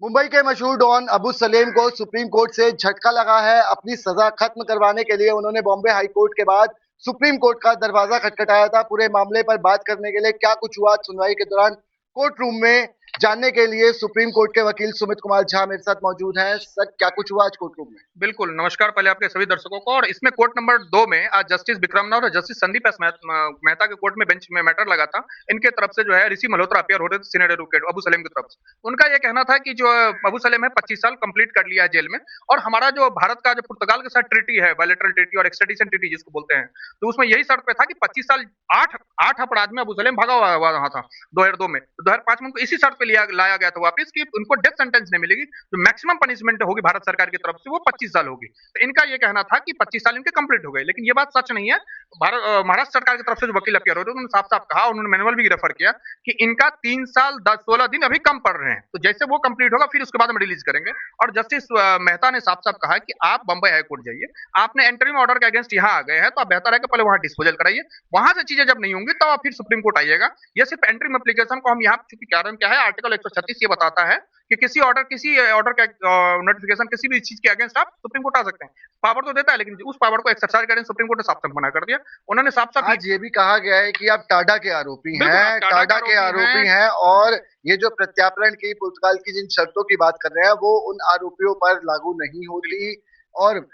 मुंबई के मशहूर डॉन अबू सलेम को सुप्रीम कोर्ट से झटका लगा है। अपनी सजा खत्म करवाने के लिए उन्होंने बॉम्बे हाई कोर्ट के बाद सुप्रीम कोर्ट का दरवाजा खटखटाया था। पूरे मामले पर बात करने के लिए क्या कुछ हुआ सुनवाई के दौरान कोर्ट रूम में, जानने के लिए सुप्रीम कोर्ट के वकील सुमित कुमार झा मेरे साथ मौजूद हैं। सर, क्या कुछ हुआ आज कोर्ट रूम में? बिल्कुल, नमस्कार पहले आपके सभी दर्शकों को। और इसमें कोर्ट नंबर 2 में आज जस्टिस विक्रमनाथ और जस्टिस संदीप एस मेहता के कोर्ट में बेंच में मैटर लगा था। इनके तरफ से जो है ऋषि मल्होत्रा अपियर हो रहे थे, सीनियर एडवोकेट अबू सलेम की तरफ से। उनका ये कहना था कि जो अबू सलेम है 25 साल कंप्लीट कर लिया है जेल में, और हमारा जो भारत का जो पुर्तगाल के साथ ट्रीटी है, बायलैटरल ट्रीटी और एक्सट्रेडिशन ट्रीटी जिसको बोलते हैं, तो उसमें यही शर्त पे था कि 25 साल 8 अपराध में अबू सलेम भागा हुआ रहा था 2002 में। तो 2005 में उनको इसी शर्त पे लाया गया था वापस कि उनको डेथ सेंटेंस नहीं मिलेगी, जो मैक्सिमम पनिशमेंट होगी भारत सरकार की तरफ से वो 25 साल होगी। तो इनका ये कहना था कि 25 साल इनके कंप्लीट हो गए, लेकिन ये बात सच नहीं है। महाराष्ट्र सरकार की तरफ से जो वकील अपियर हो रहे उन्होंने साफ साफ कहा, उन्होंने मैनुअल भी रेफर किया कि इनका 3 साल 16 दिन अभी कम पड़ रहे हैं, तो जैसे वो कंप्लीट होगा फिर उसके बाद हम रिलीज करेंगे। और जस्टिस मेहता ने साफ साफ कहा कि आप बंबई हाईकोर्ट जाइए, आपने एंटरिम ऑर्डर के अगेंस्ट यहाँ आ गए हैं, तो आप बेहतर है कि पहले वहां डिस्पोजल कराइए, वहां से चीजें जब नहीं होंगी तब आप फिर सुप्रीम कोर्ट आइएगा। ये सिर्फ एंट्रीम एप्लीकेशन को हम यहाँ, चूंकि कारण क्या है, आर्टिकल 136 ये बताता है कि किसी ऑर्डर का नोटिफिकेशन किसी भी चीज के अगेंस्ट आप सुप्रीम कोर्ट आ सकते हैं। पावर तो देता है, लेकिन उस पावर को एक्सरसाइज करने सुप्रीम कोर्ट ने साफ साफ मना कर दिया। उन्होंने साफ साफ आज ये भी कहा गया है कि आप टाडा के आरोपी हैं, टाडा के आरोपी हैं, और ये जो प्रत्यार्पण की पुर्तगाल की जिन शर्तों की बात कर रहे हैं वो उन आरोपियों पर लागू नहीं होती। और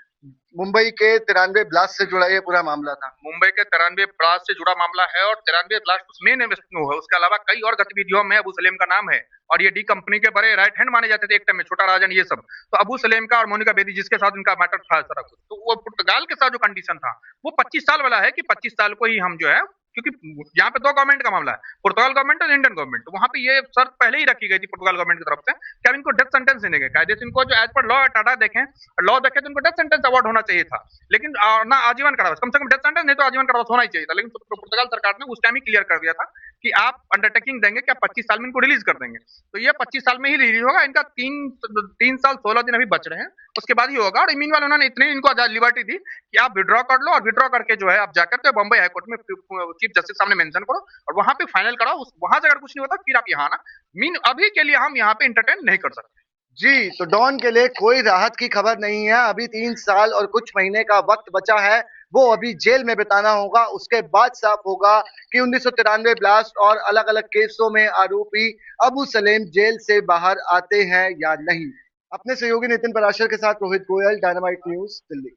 मुंबई के 93 ब्लास्ट से जुड़ा ये पूरा मामला था। मुंबई के 93 ब्लास्ट से जुड़ा मामला है, और 93 ब्लास्ट मेन एवेन्यू है। उसके अलावा कई और गतिविधियों में अबू सलेम का नाम है, और ये डी कंपनी के बड़े राइट हैंड माने जाते थे एक टाइम में, छोटा राजन ये सब। तो अबू सलेम का और मोनिका बेदी जिसके साथ इनका मैटर था सारा कुछ, तो वो पुर्तगाल के साथ जो कंडीशन था वो 25 साल वाला है कि 25 साल को ही हम जो है, क्योंकि यहाँ पे 2 गवर्नमेंट का मामला है, पुर्तगाल गवर्नमेंट और इंडियन गवर्नमेंट। तो वहां पे ये शर्त पहले ही रखी गई थी पुर्तगाल गवर्नमेंट की तरफ से कि अब इनको डेथ सेंटेंस देने के कायदे से, इनको जो एज पर लॉ देखें तो इनको डेथ सेंटेंस अवार्ड होना चाहिए था, लेकिन ना आजीवन कारावास, कम से कम डेथ सेंटेंस नहीं तो आजीवन कारावास होना ही चाहिए था। लेकिन पुर्तगाल सरकार ने उस टाइम ही क्लियर कर दिया था कि आप अंडरटेकिंग देंगे कि आप 25 साल में इनको रिलीज कर देंगे, तो ये 25 साल में ही रिलीज होगा। इनका 3 साल 16 दिन अभी बच रहे हैं, उसके बाद ही होगा। और मीनवाइल उन्होंने इतनी इनको आजाद लिबर्टी दी कि आप विड्रॉ कर लो, और विड्रॉ करके जो है आप जाकर के बंबई हाईकोर्ट में चीफ जस्टिस सामने मेंशन करो, और वहां पे फाइनल कराओ। वहां से अगर कुछ नहीं होता फिर आप यहाँ आना। अभी के लिए हम यहाँ पे इंटरटेन नहीं कर सकते। जी, तो डॉन के लिए कोई राहत की खबर नहीं है। अभी 3 साल और कुछ महीने का वक्त बचा है, वो अभी जेल में बिताना होगा। उसके बाद साफ होगा कि 1993 ब्लास्ट और अलग अलग केसों में आरोपी अबू सलेम जेल से बाहर आते हैं या नहीं। अपने सहयोगी नितिन पराशर के साथ रोहित गोयल, डायनामाइट न्यूज, दिल्ली।